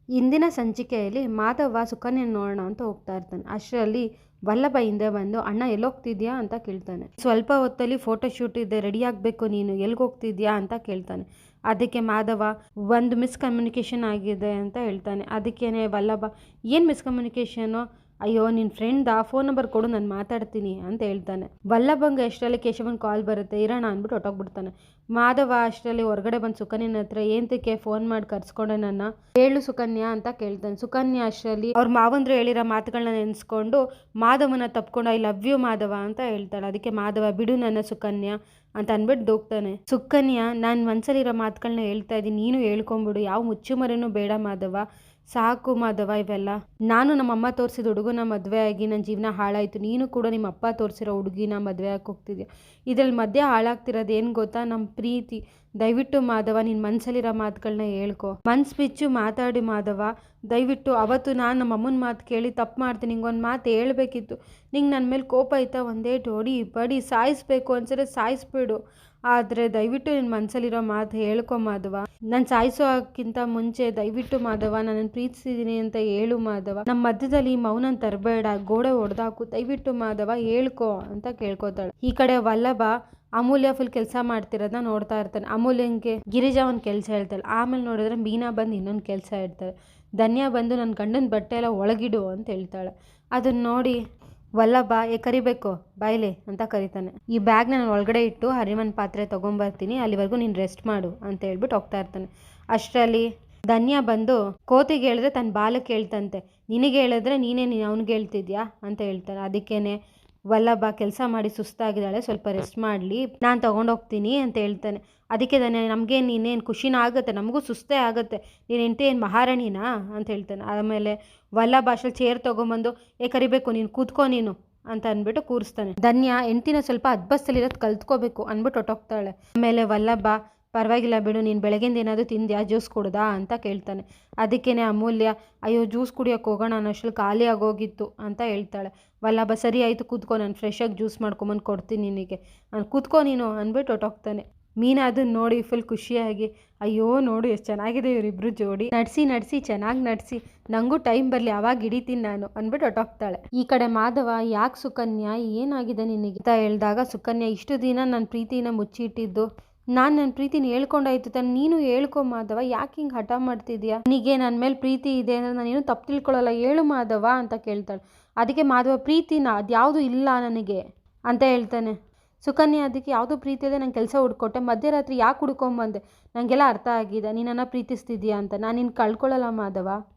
ಇಂದಿನ ಸಂಚಿಕೆಯಲ್ಲಿ ಮಾಧವ ಸುಕನ್ಯನ ನೋಡೋಣ ಅಂತ ಹೋಗ್ತಾ ಇರ್ತಾನೆ. ಅಷ್ಟರಲ್ಲಿ ವಲ್ಲಭ ಹಿಂದೆ ಬಂದು ಅಣ್ಣ ಎಲ್ಲೋಗ್ತಿದ್ಯಾ ಅಂತ ಕೇಳ್ತಾನೆ. ಸ್ವಲ್ಪ ಹೊತ್ತಲ್ಲಿ ಫೋಟೋ ಶೂಟ್ ಇದೆ, ರೆಡಿ ಆಗಬೇಕು, ನೀನು ಎಲ್ಲಿಗೆ ಹೋಗ್ತಿದ್ಯಾ ಅಂತ ಕೇಳ್ತಾನೆ. ಅದಕ್ಕೆ ಮಾಧವ ಒಂದು ಮಿಸ್ಕಮ್ಯುನಿಕೇಷನ್ ಆಗಿದೆ ಅಂತ ಹೇಳ್ತಾನೆ. ಅದಕ್ಕೇನೆ ವಲ್ಲಭ ಏನು ಮಿಸ್ಕಮ್ಯುನಿಕೇಷನು, ಅಯ್ಯೋ ನಿನ್ನ ಫ್ರೆಂಡ್ ಫೋನ್ ನಂಬರ್ ಕೊಡು, ನಾನು ಮಾತಾಡ್ತೀನಿ ಅಂತ ಹೇಳ್ತಾನೆ. ವಲ್ಲಭಂಗೆ ಅಷ್ಟರಲ್ಲಿ ಕೇಶವನ್ ಕಾಲ್ ಬರುತ್ತೆ, ಇರೋಣ ಅಂದ್ಬಿಟ್ಟು ಹೊಟ್ಟೋಗ್ಬಿಡ್ತಾನೆ. ಮಾಧವ ಅಷ್ಟರಲ್ಲಿ ಹೊರಗಡೆ ಬಂದು ಸುಕನ್ಯನ ಹತ್ರ ಏಂತಕ್ಕೆ ಫೋನ್ ಮಾಡಿ ಕರ್ಸ್ಕೊಂಡೆ ನನ್ನ, ಹೇಳು ಸುಕನ್ಯಾ ಅಂತ ಕೇಳ್ತಾನೆ. ಸುಕನ್ಯಾ ಅಷ್ಟರಲ್ಲಿ ಅವ್ರ ಮಾವಂದ್ರು ಹೇಳಿರೋ ಮಾತುಗಳನ್ನ ನೆನೆಸ್ಕೊಂಡು ಮಾಧವನ ತಪ್ಕೊಂಡು ಐ ಲವ್ ಯು ಮಾಧವ ಅಂತ ಹೇಳ್ತಾಳೆ. ಅದಕ್ಕೆ ಮಾಧವ ಬಿಡು ನನ್ನ ಸುಕನ್ಯಾ ಅಂತ ಅಂದ್ಬಿಟ್ಟು ದೋಗ್ತಾನೆ. ಸುಕನ್ಯಾ ನಾನು ಮನ್ಸಲ್ಲಿರೋ ಮಾತುಗಳನ್ನ ಹೇಳ್ತಾ ಇದ್ದೀನಿ, ನೀನು ಹೇಳ್ಕೊಂಬಿಡು, ಯಾವ ಮುಚ್ಚುಮರೆನೂ ಬೇಡ ಮಾಧವ, ಸಾಕು ಮಾಧವ ಇವೆಲ್ಲ. ನಾನು ನಮ್ಮಮ್ಮ ತೋರಿಸಿದ ಹುಡುಗನ ಮದುವೆ ಆಗಿ ನನ್ನ ಜೀವನ ಹಾಳಾಯಿತು, ನೀನು ಕೂಡ ನಿಮ್ಮ ಅಪ್ಪ ತೋರಿಸಿರೋ ಹುಡುಗಿನ ಮದುವೆ ಆಗಿ ಹೋಗ್ತಿದ್ಯಾ. ಇದ್ರಲ್ಲಿ ಮಧ್ಯೆ ಹಾಳಾಗ್ತಿರೋದು ಏನು ಗೊತ್ತಾ, ನಮ್ಮ ಪ್ರೀತಿ. ದಯವಿಟ್ಟು ಮಾಧವ ನಿನ್ನ ಮನಸ್ಸಲ್ಲಿರೋ ಮಾತುಗಳನ್ನ ಹೇಳ್ಕೊ, ಮನ್ಸು ಬಿಚ್ಚು ಮಾತಾಡಿ ಮಾಧವ, ದಯವಿಟ್ಟು. ಅವತ್ತು ನಾನು ನಮ್ಮ ಅಮ್ಮನ ಮಾತು ಕೇಳಿ ತಪ್ಪು ಮಾಡ್ತೀನಿ, ನಿಂಗೊಂದು ಮಾತು ಹೇಳ್ಬೇಕಿತ್ತು, ನಿಂಗೆ ನನ್ನ ಮೇಲೆ ಕೋಪ ಆಯ್ತಾ, ಒಂದೇ ಹೊಡಿ ಬಡಿ ಸಾಯಿಸ್ಬೇಕು ಅನ್ಸರೆ ಸಾಯಿಸ್ಬಿಡು, ಆದರೆ ದಯವಿಟ್ಟು ನಿನ್ನ ಮನಸ್ಸಲ್ಲಿರೋ ಮಾತು ಹೇಳ್ಕೊ ಮಾಧವ. ನಾನು ಸಾಯಿಸೋಕ್ಕಿಂತ ಮುಂಚೆ ದಯವಿಟ್ಟು ಮಾಧವ ನನ್ನನ್ನು ಪ್ರೀತಿಸಿದ್ದೀನಿ ಅಂತ ಹೇಳು ಮಾಧವ, ನಮ್ಮ ಮಧ್ಯದಲ್ಲಿ ಮೌನನ್ ತರಬೇಡ, ಗೋಡೆ ಹೊಡೆದಾಕು, ದಯವಿಟ್ಟು ಮಾಧವ ಹೇಳ್ಕೊ ಅಂತ ಕೇಳ್ಕೊತಾಳೆ. ಈ ಕಡೆ ವಲ್ಲಭ ಅಮೂಲ್ಯ ಫುಲ್ ಕೆಲಸ ಮಾಡ್ತಿರೋದನ್ನ ನೋಡ್ತಾ ಇರ್ತಾನೆ. ಅಮೂಲ್ಯಂಗೆ ಗಿರಿಜಾ ಒಂದು ಕೆಲಸ ಹೇಳ್ತಾಳೆ, ಆಮೇಲೆ ನೋಡಿದ್ರೆ ಮೀನಾ ಬಂದು ಇನ್ನೊಂದು ಕೆಲಸ ಹೇಳ್ತಾಳೆ. ಧನ್ಯ ಬಂದು ನನ್ನ ಗಂಡನ ಬಟ್ಟೆ ಎಲ್ಲ ಒಳಗಿಡು ಅಂತ ಹೇಳ್ತಾಳೆ. ಅದನ್ನ ನೋಡಿ ವಲ್ಲಭ ಕರಿಬೇಕು ಬಾಯ್ಲೆ ಅಂತ ಕರಿತಾನೆ. ಈ ಬ್ಯಾಗ್ ನಾನು ಒಳಗಡೆ ಇಟ್ಟು ಹರಿಮನ್ ಪಾತ್ರೆ ತೊಗೊಂಬರ್ತೀನಿ, ಅಲ್ಲಿವರೆಗೂ ನೀನು ರೆಸ್ಟ್ ಮಾಡು ಅಂತ ಹೇಳ್ಬಿಟ್ಟು ಹೋಗ್ತಾ ಇರ್ತಾನೆ. ಅಷ್ಟರಲ್ಲಿ ಧನ್ಯ ಬಂದು ಕೋತಿಗೆ ಹೇಳಿದ್ರೆ ತನ್ನ ಬಾಲಕ್ಕೆ ಹೇಳ್ತಂತೆ, ನಿನಗೆ ಹೇಳಿದ್ರೆ ನೀನೇ ಅವ್ನಿಗೆ ಹೇಳ್ತಿದ್ಯಾ ಅಂತ ಹೇಳ್ತಾನೆ. ಅದಕ್ಕೇನೆ ವಲ್ಲಭ ಕೆಲಸ ಮಾಡಿ ಸುಸ್ತಾಗಿದ್ದಾಳೆ, ಸ್ವಲ್ಪ ರೆಸ್ಟ್ ಮಾಡಲಿ, ನಾನು ತೊಗೊಂಡೋಗ್ತೀನಿ ಅಂತ ಹೇಳ್ತಾನೆ. ಅದಕ್ಕೆ ಧನ್ಯ ನಮಗೆ ನೀನೇನು ಖುಷಿನ ಆಗುತ್ತೆ, ನಮಗೂ ಸುಸ್ತೇ ಆಗುತ್ತೆ, ನೀನು ಹೆಂಡತಿ ಏನು ಮಹಾರಾಣಿನಾ ಅಂತ ಹೇಳ್ತಾನೆ. ಆಮೇಲೆ ವಲ್ಲಭ ಅಷ್ಟಲ್ಲಿ ಚೇರ್ ತೊಗೊಂಬಂದು ಕರಿಬೇಕು, ನೀನು ಕೂತ್ಕೋ ನೀನು ಅಂತ ಅಂದ್ಬಿಟ್ಟು ಕೂರಿಸ್ತಾನೆ. ಧನ್ಯ ಹೆಂಡ್ತಿನ ಸ್ವಲ್ಪ ಅದ್ಬಸ್ತಲ್ಲಿರೋದು ಕಲ್ತ್ಕೋಬೇಕು ಅಂದ್ಬಿಟ್ಟು ಹೊಟ್ಟೋಗ್ತಾಳೆ. ಆಮೇಲೆ ವಲ್ಲಭ ಪರವಾಗಿಲ್ಲ ಬಿಡು, ನೀನು ಬೆಳಗ್ಗೆಂದು ಏನಾದರೂ ತಿಂದ್ಯಾ, ಜ್ಯೂಸ್ ಕುಡ್ದಾ ಅಂತ ಕೇಳ್ತಾನೆ. ಅದಕ್ಕೇನೆ ಅಮೂಲ್ಯ ಅಯ್ಯೋ ಜ್ಯೂಸ್ ಕುಡಿಯೋಕೆ ಹೋಗೋಣ ಅನ್ನೋಷ್ಟರಲ್ಲಿ ಖಾಲಿ ಆಗೋಗಿತ್ತು ಅಂತ ಹೇಳ್ತಾಳೆ. ವಲ್ಲಭ ಸರಿ ಆಯಿತು ಕೂತ್ಕೋ, ನಾನು ಫ್ರೆಶಾಗಿ ಜ್ಯೂಸ್ ಮಾಡ್ಕೊಂಬಂದು ಕೊಡ್ತೀನಿ ನಿನಗೆ, ನಾನು ಕೂತ್ಕೋ ನೀನು ಅಂದ್ಬಿಟ್ಟು ಹೊಟ್ಟೋಗ್ತಾನೆ. ಮೀನಾ ಅದನ್ನ ನೋಡಿ ಫುಲ್ ಖುಷಿಯಾಗಿ ಅಯ್ಯೋ ನೋಡು ಎಷ್ಟು ಚೆನ್ನಾಗಿದೆ ಇವರಿಬ್ರು ಜೋಡಿ, ನಡ್ಸಿ ಚೆನ್ನಾಗಿ ನಡ್ಸಿ, ನನಗೂ ಟೈಮ್ ಬರಲಿ ಅವಾಗ ಹಿಡಿತೀನಿ ನಾನು ಅಂದ್ಬಿಟ್ಟು ಹೊಟ್ಟೋಗ್ತಾಳೆ. ಈ ಕಡೆ ಮಾಧವ ಯಾಕೆ ಸುಕನ್ಯಾ ಏನಾಗಿದೆ ನಿನಗೆ ಅಂತ ಹೇಳಿದಾಗ ಸುಕನ್ಯಾ ಇಷ್ಟು ದಿನ ನನ್ನ ಪ್ರೀತಿನ ಮುಚ್ಚಿಟ್ಟಿದ್ದು, ನಾನು ನನ್ನ ಪ್ರೀತಿನ ಹೇಳ್ಕೊಂಡಾಯ್ತು ತಾನೆ, ನೀನು ಹೇಳ್ಕೊ ಮಾಧವ, ಯಾಕೆ ಹಿಂಗೆ ಹಠ ಮಾಡ್ತಿದ್ಯಾ, ನಿನಗೆ ನನ್ನ ಮೇಲೆ ಪ್ರೀತಿ ಇದೆ ಅಂದರೆ ನಾನೇನು ತಪ್ಪು ತಿಳ್ಕೊಳ್ಳಲ್ಲ, ಹೇಳು ಮಾಧವ ಅಂತ ಕೇಳ್ತಾಳೆ. ಅದಕ್ಕೆ ಮಾಧವ ಪ್ರೀತಿನ ಅದ್ಯಾವುದು ಇಲ್ಲ ನನಗೆ ಅಂತ ಹೇಳ್ತಾನೆ. ಸುಕನ್ಯಾ ಅದಕ್ಕೆ ಯಾವುದೋ ಪ್ರೀತಿ ಇದೆ, ನಂಗೆ ಕೆಲಸ ಹುಡ್ಕೊಟ್ಟೆ, ಮಧ್ಯರಾತ್ರಿ ಯಾಕೆ ಹುಡ್ಕೊಂಬಂದೆ, ನನಗೆಲ್ಲ ಅರ್ಥ ಆಗಿದೆ, ನೀನನ್ನು ಪ್ರೀತಿಸ್ತಿದ್ಯಾ ಅಂತ, ನಾನು ನಿನ್ನ ಕಳ್ಕೊಳ್ಳಲ್ಲ ಮಾಧವ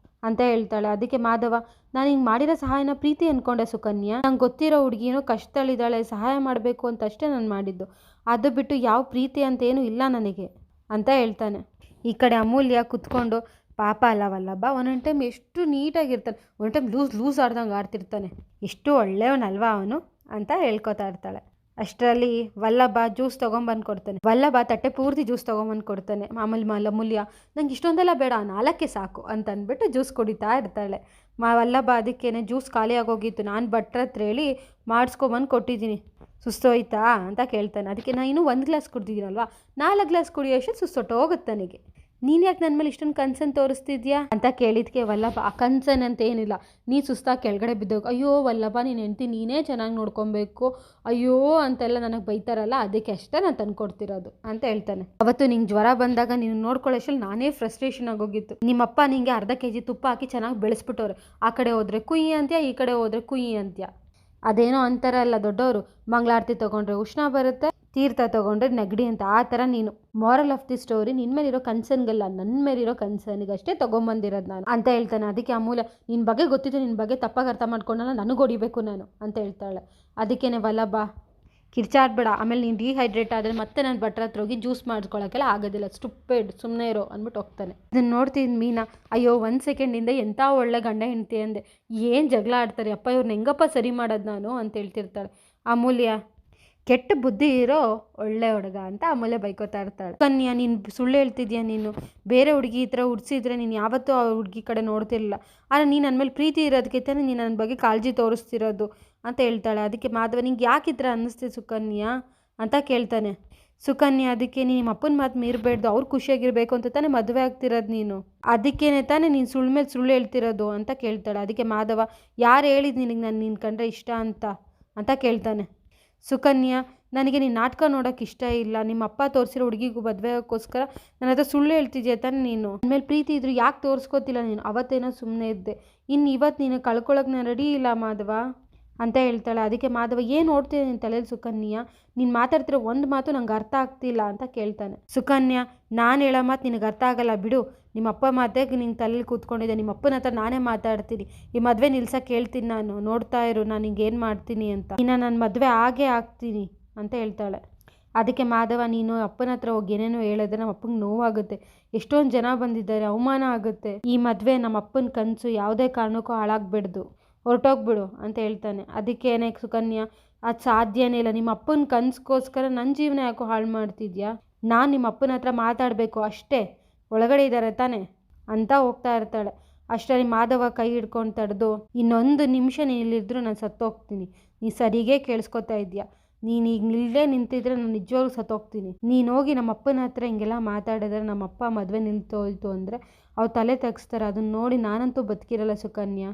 ಅಂತ ಹೇಳ್ತಾಳೆ. ಅದಕ್ಕೆ ಮಾಧವ ನಾನು ಹಿಂಗೆ ಮಾಡಿರೋ ಸಹಾಯನ ಪ್ರೀತಿ ಅಂದ್ಕೊಂಡೆ ಸುಕನ್ಯಾ, ನಂಗೆ ಗೊತ್ತಿರೋ ಹುಡುಗಿನೋ ಕಷ್ಟದಲ್ಲಿದ್ದಾಳೆ, ಸಹಾಯ ಮಾಡಬೇಕು ಅಂತ ಅಷ್ಟೇ ನಾನು ಮಾಡಿದ್ದು, ಅದು ಬಿಟ್ಟು ಯಾವ ಪ್ರೀತಿ ಅಂತ ಏನೂ ಇಲ್ಲ ನನಗೆ ಅಂತ ಹೇಳ್ತಾನೆ. ಈ ಕಡೆ ಅಮೂಲ್ಯ ಕುತ್ಕೊಂಡು ಪಾಪ ಅಲ್ಲ ವಲ್ಲಭ, ಒಂದೊಂದು ಟೈಮ್ ಎಷ್ಟು ನೀಟಾಗಿರ್ತಾನೆ, ಒಂದೊಂದು ಟೈಮ್ ಲೂಸ್ ಆಡ್ದಂಗೆ ಆಡ್ತಿರ್ತಾನೆ, ಎಷ್ಟು ಒಳ್ಳೆಯವನಲ್ವಾ ಅವನು ಅಂತ ಹೇಳ್ಕೊತಾ ಇರ್ತಾಳೆ. ಅಷ್ಟರಲ್ಲಿ ವಲ್ಲಭ ಜ್ಯೂಸ್ ತೊಗೊಂಬಂದು ಕೊಡ್ತಾನೆ. ವಲ್ಲಭ ತಟ್ಟೆ ಪೂರ್ತಿ ಜ್ಯೂಸ್ ತೊಗೊಂಬಂದು ಕೊಡ್ತಾನೆ. ಆಮೇಲೆ ಅಮೂಲ್ಯ ನಂಗೆ ಇಷ್ಟೊಂದೆಲ್ಲ ಬೇಡ, 4 ಸಾಕು ಅಂತ ಅಂದ್ಬಿಟ್ಟು ಜ್ಯೂಸ್ ಕುಡಿತಾ ಇರ್ತಾಳೆ. ವಲ್ಲಭ ಅದಕ್ಕೇನೆ ಜ್ಯೂಸ್ ಖಾಲಿ ಆಗೋಗಿತ್ತು, ನಾನು ಭಟ್ರ ಹತ್ರ ಹೇಳಿ ಮಾಡಿಸ್ಕೊಬಂದು ಕೊಟ್ಟಿದ್ದೀನಿ, ಸುಸ್ತೋಯ್ತಾ ಅಂತ ಕೇಳ್ತಾನೆ. ಅದಕ್ಕೆ ನಾನು ಇನ್ನೂ 1 ಗ್ಲಾಸ್ ಕುಡ್ದಿದ್ದೀನಲ್ವಾ, 4 ಗ್ಲಾಸ್ ಕುಡಿಯೋಷ್ಟು ಸುಸ್ತೊಟ್ಟೋಗುತ್ತೆ ನನಗೆ, ನೀನು ಯಾಕೆ ನನ್ನ ಮೇಲೆ ಇಷ್ಟೊಂದು ಕನ್ಸನ್ ತೋರಿಸ್ತಿದ್ಯಾ ಅಂತ ಕೇಳಿದ್ಕೆ ವಲ್ಲಭ ಆ ಕನ್ಸನ್ ಅಂತ ಏನಿಲ್ಲ, ನೀ ಸುಸ್ತಾಗಿ ಕೆಳಗಡೆ ಬಿದ್ದೋಗ, ಅಯ್ಯೋ ವಲ್ಲಭ ನೀನು ಹೆಂಡ್ತಿ ನೀನೇ ಚೆನ್ನಾಗಿ ನೋಡ್ಕೊಬೇಕು, ಅಯ್ಯೋ ಅಂತೆಲ್ಲ ನನಗೆ ಬೈತಾರಲ್ಲ, ಅದಕ್ಕೆ ಅಷ್ಟೇ ನಾನು ತಂದ್ಕೊಡ್ತಿರೋದು ಅಂತ ಹೇಳ್ತಾನೆ. ಅವತ್ತು ನಿಂಗೆ ಜ್ವರ ಬಂದಾಗ ನೀನು ನೋಡ್ಕೊಳ್ಳೋಷ್ಟಲ್ಲಿ ನಾನೇ ಫ್ರಸ್ಟ್ರೇಷನ್ ಆಗೋಗಿತ್ತು, ನಿಮ್ಮಪ್ಪ ನಿಂಗೆ ಅರ್ಧ kg ತುಪ್ಪ ಹಾಕಿ ಚೆನ್ನಾಗಿ ಬೆಳೆಸ್ಬಿಟ್ಟವ್ರೆ, ಆ ಕಡೆ ಹೋದ್ರೆ ಕುಯ್ಯಿ ಅಂತ್ಯ, ಈ ಕಡೆ ಹೋದ್ರೆ ಕುಯ್ಯಿ ಅಂತ್ಯ, ಅದೇನೋ ಅಂತಾರಲ್ಲ ದೊಡ್ಡವರು, ಮಂಗಳಾರತಿ ತೊಗೊಂಡ್ರೆ ಉಷ್ಣ ಬರುತ್ತೆ, ತೀರ್ಥ ತೊಗೊಂಡ್ರೆ ನೆಗಡಿ ಅಂತ, ಆ ಥರ ನೀನು. ಮಾರಲ್ ಆಫ್ ದಿ ಸ್ಟೋರಿ ನಿನ್ನ ಮೇಲಿರೋ ಕನ್ಸರ್ನ್ಗಲ್ಲ, ನನ್ನ ಮೇಲಿರೋ ಕನ್ಸರ್ನಿಗಷ್ಟೇ ತೊಗೊಂಬಂದಿರೋದು ನಾನು ಅಂತ ಹೇಳ್ತಾನೆ. ಅದಕ್ಕೆ ಅಮೂಲ್ಯ ನಿನ್ನ ಬಗ್ಗೆ ಗೊತ್ತಿತ್ತು, ನಿನ್ನ ಬಗ್ಗೆ ತಪ್ಪಾಗಿ ಅರ್ಥ ಮಾಡ್ಕೊಂಡಲ್ಲ, ನನಗೆ ಹೊಡಿಬೇಕು ನಾನು ಅಂತ ಹೇಳ್ತಾಳೆ. ಅದಕ್ಕೇನೆ ವಲ್ಲಭ ಕಿರ್ಚಾಡ್ಬೇಡ, ಆಮೇಲೆ ನೀನು ಡಿಹೈಡ್ರೇಟ್ ಆದರೆ ಮತ್ತೆ ನಾನು ಭಟ್ರ ಹತ್ರ ಹೋಗಿ ಜ್ಯೂಸ್ ಮಾಡ್ಕೊಳಕ್ಕೆಲ್ಲ ಆಗೋದಿಲ್ಲ, ಸ್ಟುಪಿಡ್, ಸುಮ್ಮನೆ ಇರೋ ಅಂದ್ಬಿಟ್ಟು ಹೋಗ್ತಾನೆ. ಇದನ್ನು ನೋಡ್ತೀನಿ ಮೀನಾ, ಅಯ್ಯೋ 1 ಸೆಕೆಂಡಿಂದ ಎಂಥ ಒಳ್ಳೆ ಗಂಡ ಹೆಂಡ್ತಿ ಅಂದೆ, ಏನು ಜಗಳ ಆಡ್ತಾರೆ ಅಪ್ಪ, ಇವ್ರನ್ನ ಹೆಂಗಪ್ಪ ಸರಿ ಮಾಡೋದು ನಾನು ಅಂತ ಹೇಳ್ತಿರ್ತಾಳೆ. ಅಮೂಲ್ಯ ಕೆಟ್ಟ ಬುದ್ಧಿ ಇರೋ ಒಳ್ಳೆ ಹುಡುಗ ಅಂತ ಅಮೂಲ್ಯ ಬೈಕೋತಾ ಇರ್ತಾಳೆ. ಕನ್ಯಾ ನೀನು ಸುಳ್ಳು ಹೇಳ್ತಿದ್ಯಾ, ನೀನು ಬೇರೆ ಹುಡುಗಿ ಈ ಥರ ಹುಡ್ಸಿದ್ರೆ ನೀನು ಯಾವತ್ತೂ ಆ ಹುಡುಗಿ ಕಡೆ ನೋಡ್ತಿರಲಿಲ್ಲ, ಆದರೆ ನೀನು ನನ್ನ ಮೇಲೆ ಪ್ರೀತಿ ಇರೋದಕ್ಕೆ ನೀನು ನನ್ನ ಬಗ್ಗೆ ಕಾಳಜಿ ತೋರಿಸ್ತಿರೋದು ಅಂತ ಹೇಳ್ತಾಳೆ. ಅದಕ್ಕೆ ಮಾಧವ ನಿಂಗೆ ಯಾಕೆ ಈ ಥರ ಅನ್ನಿಸ್ತೀವಿ ಸುಕನ್ಯಾ ಅಂತ ಕೇಳ್ತಾನೆ. ಸುಕನ್ಯಾ, ಅದಕ್ಕೆ ನಿಮ್ಮ ಅಪ್ಪನ ಮಾತು ಮೀರಬೇಡ್ದು, ಅವ್ರು ಖುಷಿಯಾಗಿರ್ಬೇಕು ಅಂತ ತಾನೇ ಮದುವೆ ಆಗ್ತಿರೋದು ನೀನು, ಅದಕ್ಕೇನೆ ತಾನೇ ನೀನು ಸುಳ್ಳು ಮೇಲೆ ಸುಳ್ಳು ಹೇಳ್ತಿರೋದು ಅಂತ ಕೇಳ್ತಾಳೆ. ಅದಕ್ಕೆ ಮಾಧವ, ಯಾರು ಹೇಳಿದ್ದು ನಿನಗೆ ನಾನು ನಿನ್ನ ಕಂಡ್ರೆ ಇಷ್ಟ ಅಂತ ಕೇಳ್ತಾನೆ. ಸುಕನ್ಯಾ, ನನಗೆ ನೀನು ನಾಟಕ ನೋಡೋಕೆ ಇಷ್ಟ ಇಲ್ಲ, ನಿಮ್ಮ ಅಪ್ಪ ತೋರಿಸಿರೋ ಹುಡುಗಿಗೂ ಮದುವೆ ಆಗೋಕ್ಕೋಸ್ಕರ ನನ್ನ ಹತ್ರ ಸುಳ್ಳು ಹೇಳ್ತಿದ್ಯಾ ತಾನೆ ನೀನು, ಆಮೇಲೆ ಪ್ರೀತಿ ಇದ್ರು ಯಾಕೆ ತೋರಿಸ್ಕೋತಿಲ್ಲ ನೀನು, ಅವತ್ತೇನೋ ಸುಮ್ಮನೆ ಇದ್ದೆ, ಇನ್ನು ಇವತ್ತು ನೀನು ಕಳ್ಕೊಳಕ್ಕೆ ನಾನು ರೆಡಿ ಇಲ್ಲ ಮಾಧವ ಅಂತ ಹೇಳ್ತಾಳೆ. ಅದಕ್ಕೆ ಮಾಧವ, ಏನು ನೋಡ್ತಿದ್ದೆ ನಿನ್ನ ತಲೆಯಲ್ಲಿ ಸುಕನ್ಯಾ, ನೀನು ಮಾತಾಡ್ತಿರೋ ಒಂದು ಮಾತು ನಂಗೆ ಅರ್ಥ ಆಗ್ತಿಲ್ಲ ಅಂತ ಕೇಳ್ತಾನೆ. ಸುಕನ್ಯಾ, ನಾನು ಹೇಳೋ ಮಾತು ನಿನಗೆ ಅರ್ಥ ಆಗಲ್ಲ ಬಿಡು, ನಿಮ್ಮ ಅಪ್ಪ ಮಾತೇ ನಿಂಗೆ ತಲೆಯಲ್ಲಿ ಕೂತ್ಕೊಂಡಿದ್ದೆ, ನಿಮ್ಮ ಅಪ್ಪನ ಹತ್ರ ನಾನೇ ಮಾತಾಡ್ತೀನಿ, ಈ ಮದುವೆ ನಿಲ್ಸಕ್ಕೆ ಹೇಳ್ತೀನಿ, ನಾನು ನೋಡ್ತಾ ಇರು ನಾನು ಹಿಂಗೆ ಏನು ಮಾಡ್ತೀನಿ ಅಂತ, ಇನ್ನು ನಾನು ಮದುವೆ ಆಗೇ ಆಗ್ತೀನಿ ಅಂತ ಹೇಳ್ತಾಳೆ. ಅದಕ್ಕೆ ಮಾಧವ, ನೀನು ಅಪ್ಪನ ಹತ್ರ ಹೋಗಿ ಏನೇನೋ ಹೇಳಿದ್ರೆ ನಮ್ಮ ಅಪ್ಪಂಗೆ ನೋವಾಗುತ್ತೆ, ಎಷ್ಟೊಂದು ಜನ ಬಂದಿದ್ದಾರೆ, ಅವಮಾನ ಆಗುತ್ತೆ, ಈ ಮದುವೆ ನಮ್ಮ ಅಪ್ಪನ ಕನಸು ಯಾವುದೇ ಕಾರಣಕ್ಕೂ ಹಾಳಾಗ್ಬಿಡ್ದು, ಹೊರಟೋಗ್ಬಿಡು ಅಂತ ಹೇಳ್ತಾನೆ. ಅದಕ್ಕೇನೆ ಸುಕನ್ಯಾ, ಅದು ಸಾಧ್ಯನೇ ಇಲ್ಲ, ನಿಮ್ಮ ಅಪ್ಪನ ಕನಸ್ಗೋಸ್ಕರ ನನ್ನ ಜೀವನ ಯಾಕೋ ಹಾಳು ಮಾಡ್ತಿದ್ಯಾ, ನಾನು ನಿಮ್ಮ ಅಪ್ಪನ ಹತ್ರ ಮಾತಾಡಬೇಕು ಅಷ್ಟೇ, ಒಳಗಡೆ ಇದ್ದಾರೆ ತಾನೆ ಅಂತ ಹೋಗ್ತಾ ಇರ್ತಾಳೆ. ಅಷ್ಟರಲ್ಲಿ ಮಾಧವ ಕೈ ಹಿಡ್ಕೊಂಡು ತಡೆದು, ಇನ್ನೊಂದು ನಿಮಿಷ ನೀನು ಇಲ್ಲಿದ್ದರೂ ನಾನು ಸತ್ತೋಗ್ತೀನಿ, ನೀ ಸರಿಗೆ ಕೇಳಿಸ್ಕೊತಾ ಇದೆಯಾ, ನೀನು ಈಗ ನಿಲ್ಲದೆ ನಿಂತಿದ್ರೆ ನಾನು ನಿಜವಾಗ್ಲೂ ಸತ್ತೋಗ್ತೀನಿ, ನೀನು ಹೋಗಿ ನಮ್ಮ ಅಪ್ಪನ ಹತ್ರ ಹಿಂಗೆಲ್ಲ ಮಾತಾಡಿದ್ರೆ ನಮ್ಮ ಅಪ್ಪ ಮದುವೆ ನಿಲ್ತೋಯ್ತು ಅಂದರೆ ಅವ್ರು ತಲೆ ತೆಗಿಸ್ತಾರೆ, ಅದನ್ನ ನೋಡಿ ನಾನಂತೂ ಬದುಕಿರಲ್ಲ ಸುಕನ್ಯಾ,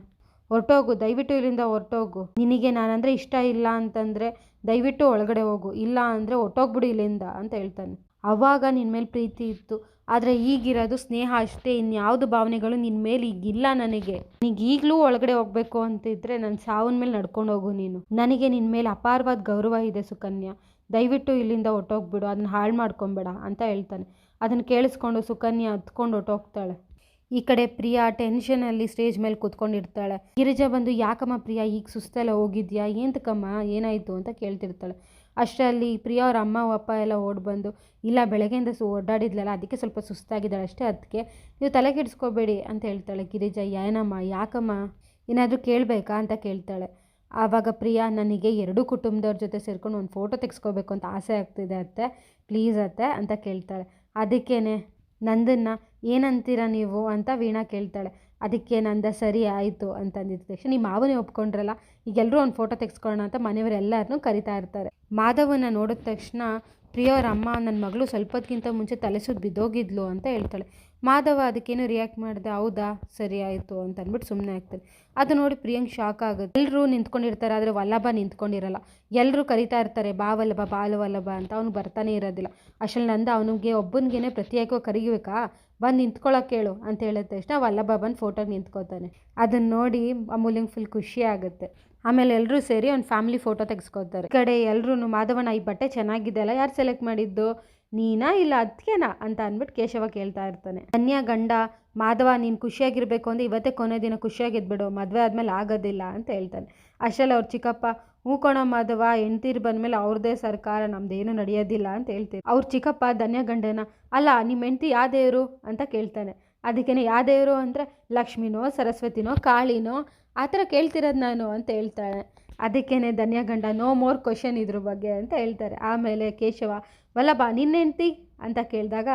ಹೊರಟೋಗು, ದಯವಿಟ್ಟು ಇಲ್ಲಿಂದ ಹೊರಟೋಗು, ನಿನಗೆ ನಾನಂದರೆ ಇಷ್ಟ ಇಲ್ಲ ಅಂತಂದರೆ ದಯವಿಟ್ಟು ಒಳಗಡೆ ಹೋಗು, ಇಲ್ಲ ಅಂದರೆ ಹೊರಟೋಗ್ಬಿಡು ಇಲ್ಲಿಂದ ಅಂತ ಹೇಳ್ತಾನೆ. ಆವಾಗ ನಿನ್ನ ಮೇಲೆ ಪ್ರೀತಿ ಇತ್ತು, ಆದರೆ ಈಗಿರೋದು ಸ್ನೇಹ ಅಷ್ಟೇ, ಇನ್ಯಾವುದು ಭಾವನೆಗಳು ನಿನ್ನ ಮೇಲೆ ಈಗಿಲ್ಲ ನನಗೆ, ಈಗಲೂ ಒಳಗಡೆ ಹೋಗಬೇಕು ಅಂತಿದ್ರೆ ನನ್ನ ಸಾವನ ಮೇಲೆ ನಡ್ಕೊಂಡು ಹೋಗು ನೀನು, ನನಗೆ ನಿನ್ನ ಮೇಲೆ ಅಪಾರವಾದ ಗೌರವ ಇದೆ ಸುಕನ್ಯಾ, ದಯವಿಟ್ಟು ಇಲ್ಲಿಂದ ಹೊರಟೋಗ್ಬಿಡು, ಅದನ್ನ ಹಾಳು ಮಾಡ್ಕೊಬೇಡ ಅಂತ ಹೇಳ್ತಾನೆ. ಅದನ್ನು ಕೇಳಿಸ್ಕೊಂಡು ಸುಕನ್ಯಾ ಹತ್ಕೊಂಡು ಹೊರಟೋಗ್ತಾಳೆ. ಈ ಕಡೆ ಪ್ರಿಯಾ ಟೆನ್ಷನಲ್ಲಿ ಸ್ಟೇಜ್ ಮೇಲೆ ಕೂತ್ಕೊಂಡಿರ್ತಾಳೆ. ಗಿರಿಜಾ ಬಂದು, ಯಾಕಮ್ಮ ಪ್ರಿಯಾ ಈಗ ಸುಸ್ತೆಲ್ಲ ಹೋಗಿದ್ಯಾ, ಏಂತಕ್ಕಮ್ಮ ಏನಾಯಿತು ಅಂತ ಕೇಳ್ತಿರ್ತಾಳೆ. ಅಷ್ಟರಲ್ಲಿ ಪ್ರಿಯಾ ಅವ್ರ ಅಮ್ಮ ಅಪ್ಪ ಎಲ್ಲ ಓಡಿ ಬಂದು, ಇಲ್ಲ ಬೆಳಗ್ಗೆಯಿಂದ ಓಡಾಡಿದ್ಲಲ್ಲ ಅದಕ್ಕೆ ಸ್ವಲ್ಪ ಸುಸ್ತಾಗಿದ್ದಾಳೆ ಅಷ್ಟೇ, ಅದಕ್ಕೆ ನೀವು ತಲೆ ಕೆಡಿಸ್ಕೋಬೇಡಿ ಅಂತ ಹೇಳ್ತಾಳೆ. ಗಿರಿಜಾ, ಏನಮ್ಮ ಯಾಕಮ್ಮ, ಏನಾದರೂ ಕೇಳಬೇಕಾ ಅಂತ ಕೇಳ್ತಾಳೆ. ಆವಾಗ ಪ್ರಿಯಾ, ನನಗೆ ಎರಡೂ ಕುಟುಂಬದವ್ರ ಜೊತೆ ಸೇರ್ಕೊಂಡು ಒಂದು ಫೋಟೋ ತೆಗೆಸ್ಕೋಬೇಕು ಅಂತ ಆಸೆ ಆಗ್ತಿದೆ ಅತ್ತೆ, ಪ್ಲೀಸ್ ಅತ್ತೆ ಅಂತ ಕೇಳ್ತಾಳೆ. ಅದಕ್ಕೇನೆ, ನಂದನ್ನು ಏನಂತೀರ ನೀವು ಅಂತ ವೀಣಾ ಕೇಳ್ತಾಳೆ. ಅದಕ್ಕೆ ನಂದ ಸರಿ ಆಯಿತು ಅಂತಂದಿದ್ದ ತಕ್ಷಣ, ನಿಮ್ಮ ಮಾವನೇ ಒಪ್ಕೊಂಡ್ರಲ್ಲ, ಈಗ ಎಲ್ಲರೂ ಒಂದು ಫೋಟೋ ತೆಗೆಸ್ಕೊಳ್ಳೋಣ ಅಂತ ಮನೆಯವರೆಲ್ಲರನ್ನೂ ಕರಿತಾ ಇರ್ತಾರೆ. ಮಾಧವನ ನೋಡಿದ ತಕ್ಷಣ ಪ್ರಿಯವ್ರ ಅಮ್ಮ, ನನ್ನ ಮಗಳು ಸ್ವಲ್ಪ ಹೊತ್ತಿಗಿಂತ ಮುಂಚೆ ತಲೆ ಸುತ್ತ ಬಿದ್ದೋಗಿದ್ಲು ಅಂತ ಹೇಳ್ತಾಳೆ. ಮಾಧವ ಅದಕ್ಕೇನು ರಿಯಾಕ್ಟ್ ಮಾಡಿದೆ, ಹೌದಾ ಸರಿ ಆಯಿತು ಅಂತ ಅಂದ್ಬಿಟ್ಟು ಸುಮ್ಮನೆ ಆಗ್ತಾರೆ. ಅದು ನೋಡಿ ಪ್ರಿಯಂಗೆ ಶಾಕ್ ಆಗುತ್ತೆ. ಎಲ್ಲರೂ ನಿಂತ್ಕೊಂಡಿರ್ತಾರೆ, ಆದರೆ ವಲ್ಲಭ ನಿಂತ್ಕೊಂಡಿರಲ್ಲ. ಎಲ್ಲರೂ ಕರಿತಾ ಇರ್ತಾರೆ, ಬಾ ವಲ್ಲಭ ಅಂತ, ಅವ್ನು ಬರ್ತಾನೆ ಇರೋದಿಲ್ಲ. ಅಷ್ಟರಲ್ಲಿ ನಂದ ಅವನಿಗೆ ಒಬ್ಬನಿಗೇನೆ ಪ್ರತ್ಯೇಕವಾಗಿ ಕರಿಬೇಕಾ, ಬಂದು ನಿಂತ್ಕೊಳ್ಳೋಕೆ ಹೇಳು ಅಂತ ಹೇಳಿದ ತಕ್ಷಣ ವಲ್ಲಭ ಬಂದು ಫೋಟೋಗೆ ನಿಂತ್ಕೋತಾನೆ. ಅದನ್ನು ನೋಡಿ ಅಮೂಲ್ಯಂಗೆ ಫುಲ್ ಖುಷಿ ಆಗುತ್ತೆ. ಆಮೇಲೆ ಎಲ್ಲರೂ ಸೇರಿ ಒಂದು ಫ್ಯಾಮಿಲಿ ಫೋಟೋ ತೆಗೆಸ್ಕೋತಾರೆ. ಈ ಕಡೆ ಎಲ್ಲರೂ, ಮಾಧವನ ಈ ಬಟ್ಟೆ ಚೆನ್ನಾಗಿದೆ ಅಲ್ಲ, ಯಾರು ಸೆಲೆಕ್ಟ್ ಮಾಡಿದ್ದು, ನೀನಾ ಇಲ್ಲ ಅದಕ್ಕೇನಾ ಅಂತ ಅಂದ್ಬಿಟ್ಟು ಕೇಶವ ಕೇಳ್ತಾ ಇರ್ತಾನೆ. ಧನ್ಯ ಗಂಡ, ಮಾಧವ ನೀನು ಖುಷಿಯಾಗಿರಬೇಕು ಅಂದರೆ ಇವತ್ತೇ ಕೊನೆ ದಿನ ಖುಷಿಯಾಗಿದ್ಬಿಡು, ಮದುವೆ ಆದಮೇಲೆ ಆಗೋದಿಲ್ಲ ಅಂತ ಹೇಳ್ತಾನೆ. ಅಷ್ಟರಲ್ಲಿ ಅವ್ರ ಚಿಕ್ಕಪ್ಪ, ಹೂ ಕೊಣ ಮಾಧವ, ಹೆಂಡ್ತೀರು ಬಂದಮೇಲೆ ಅವ್ರದ್ದೇ ಸರ್ಕಾರ, ನಮ್ದೇನು ನಡೆಯೋದಿಲ್ಲ ಅಂತ ಹೇಳ್ತೀವಿ. ಅವ್ರ ಚಿಕ್ಕಪ್ಪ ಧನ್ಯ ಗಂಡನ, ಅಲ್ಲ ನಿಮ್ಮ ಹೆಂಡ್ತಿ ಯಾವ ದೇವರು ಅಂತ ಕೇಳ್ತಾನೆ. ಅದಕ್ಕೇನೆ, ಯಾವ ದೇವರು ಅಂದರೆ ಲಕ್ಷ್ಮಿನೋ ಸರಸ್ವತಿನೋ ಕಾಳಿನೋ ಆ ಥರ ಕೇಳ್ತಿರೋದು ನಾನು ಅಂತ ಹೇಳ್ತಾಳೆ. ಅದಕ್ಕೇನೆ ಧನ್ಯ ಗಂಡ, ನೋ ಮೋರ್ ಕ್ವಶನ್ ಇದ್ರ ಬಗ್ಗೆ ಅಂತ ಹೇಳ್ತಾರೆ. ಆಮೇಲೆ ಕೇಶವ, ವಲ್ಲಭ ನಿನ್ನ ಹೆಂಡ್ತಿ ಅಂತ ಕೇಳಿದಾಗ,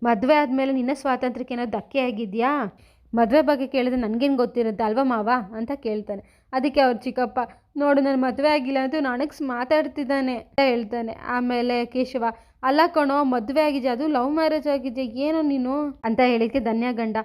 ಮದುವೆ ಆದಮೇಲೆ ನಿನ್ನ ಸ್ವಾತಂತ್ರ್ಯಕ್ಕೆ ಏನೋ ಧಕ್ಕೆ ಆಗಿದೆಯಾ, ಮದುವೆ ಬಗ್ಗೆ ಕೇಳಿದ್ರೆ ನನಗೇನು ಗೊತ್ತಿರುತ್ತೆ ಅಲ್ವಾ ಮಾವ ಅಂತ ಕೇಳ್ತಾನೆ. ಅದಕ್ಕೆ ಅವ್ರ ಚಿಕ್ಕಪ್ಪ, ನೋಡು ನಾನು ಮದುವೆ ಆಗಿಲ್ಲ ಅಂತ ನನಗೆ ಮಾತಾಡ್ತಿದ್ದಾನೆ ಅಂತ ಹೇಳ್ತಾನೆ. ಆಮೇಲೆ ಕೇಶವ, ಅಲ್ಲ ಕಣೋ ಮದುವೆ ಆಗಿದೆಯಾ, ಅದು ಲವ್ ಮ್ಯಾರೇಜ್ ಆಗಿದೆಯಾ, ಏನು ನೀನು ಅಂತ ಹೇಳಿಕ್ಕೆ ಧನ್ಯ ಗಂಡ,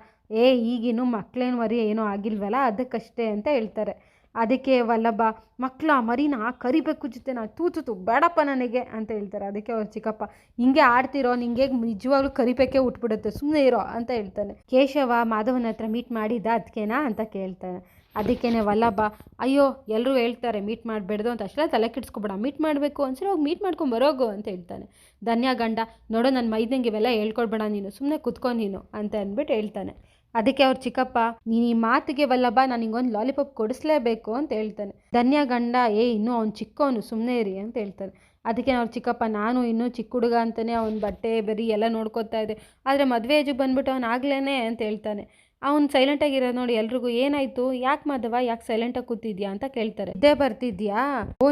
ಈಗಿನ್ನು ಮಕ್ಕಳೇನು ಮರಿ ಏನೂ ಆಗಿಲ್ವಲ್ಲ ಅದಕ್ಕಷ್ಟೇ ಅಂತ ಹೇಳ್ತಾರೆ. ಅದಕ್ಕೆ ವಲ್ಲಭ, ಮಕ್ಕಳ ಮರಿನ ಕರಿಬೇಕು ಜೊತೆ ನಾ ತೂತು ಬೇಡಪ್ಪ ನನಗೆ ಅಂತ ಹೇಳ್ತಾರೆ. ಅದಕ್ಕೆ ಅವ್ರ ಚಿಕ್ಕಪ್ಪ, ಹಿಂಗೆ ಆಡ್ತಿರೋ, ನಿಂಗೆ ನಿಜವಾಗ್ಲೂ ಕರಿಬೇಕೇ ಉಟ್ಬಿಡುತ್ತೆ, ಸುಮ್ಮನೆ ಇರೋ ಅಂತ ಹೇಳ್ತಾನೆ. ಕೇಶವ ಮಾಧವನ ಹತ್ರ ಮೀಟ್ ಮಾಡಿದ್ದ ಅದಕ್ಕೇನಾ ಅಂತ ಕೇಳ್ತಾನೆ. ಅದಕ್ಕೇನೆ ವಲ್ಲಭ, ಅಯ್ಯೋ ಎಲ್ಲರೂ ಹೇಳ್ತಾರೆ ಮೀಟ್ ಮಾಡಬೇಡ್ದು ಅಂತ, ಅಷ್ಟೆಲ್ಲ ತಲೆ ಕೆಡಿಸ್ಕೊಬೇಡ, ಮೀಟ್ ಮಾಡಬೇಕು ಅನ್ಸರಿ ಹೋಗಿ ಮೀಟ್ ಮಾಡ್ಕೊಂಡು ಬರೋಗು ಅಂತ ಹೇಳ್ತಾನೆ. ಧನ್ಯ ಗಂಡ, ನೋಡೋ ನನ್ನ ಮೈದಂಗೆ ಇವೆಲ್ಲ ಹೇಳ್ಕೊಡ್ಬೇಡ ನೀನು, ಸುಮ್ಮನೆ ಕುತ್ಕೊ ನೀನು ಅಂತ ಅಂದ್ಬಿಟ್ಟು ಹೇಳ್ತಾನೆ. ಅದಕ್ಕೆ ಅವ್ರ ಚಿಕ್ಕಪ್ಪ, ನೀನು ಈ ಮಾತಿಗೆ ವಲ್ಲಭ ನಾನು ಹಿಂಗೊಂದು ಲಾಲಿಪಾಪ್ ಕೊಡಿಸ್ಲೇಬೇಕು ಅಂತ ಹೇಳ್ತಾನೆ. ಧನ್ಯ ಗಂಡ, ಇನ್ನೂ ಅವ್ನು ಚಿಕ್ಕವನು ಸುಮ್ಮನೆ ಇರಿ ಅಂತ ಹೇಳ್ತಾನೆ. ಅದಕ್ಕೆ ಅವ್ರ ಚಿಕ್ಕಪ್ಪ, ನಾನು ಇನ್ನೂ ಚಿಕ್ಕ ಹುಡುಗ ಅಂತಲೇ ಅವ್ನ ಬಟ್ಟೆ ಬರೀ ಎಲ್ಲ ನೋಡ್ಕೊತಾ ಇದ್ದೆ, ಆದರೆ ಮದುವೆ ಏಜಿಗೆ ಬಂದ್ಬಿಟ್ಟು ಅವ್ನು ಆಗ್ಲೇನೆ ಅಂತ ಹೇಳ್ತಾನೆ. ಅವ್ನು ಸೈಲೆಂಟಾಗಿರೋದು ನೋಡಿ ಎಲ್ರಿಗೂ, ಏನಾಯಿತು, ಯಾಕೆ ಮಾಧವ ಯಾಕೆ ಸೈಲೆಂಟಾಗಿ ಕೂತಿದ್ಯಾ ಅಂತ ಕೇಳ್ತಾರೆ. ನಿದ್ದೆ ಬರ್ತಿದ್ಯಾ,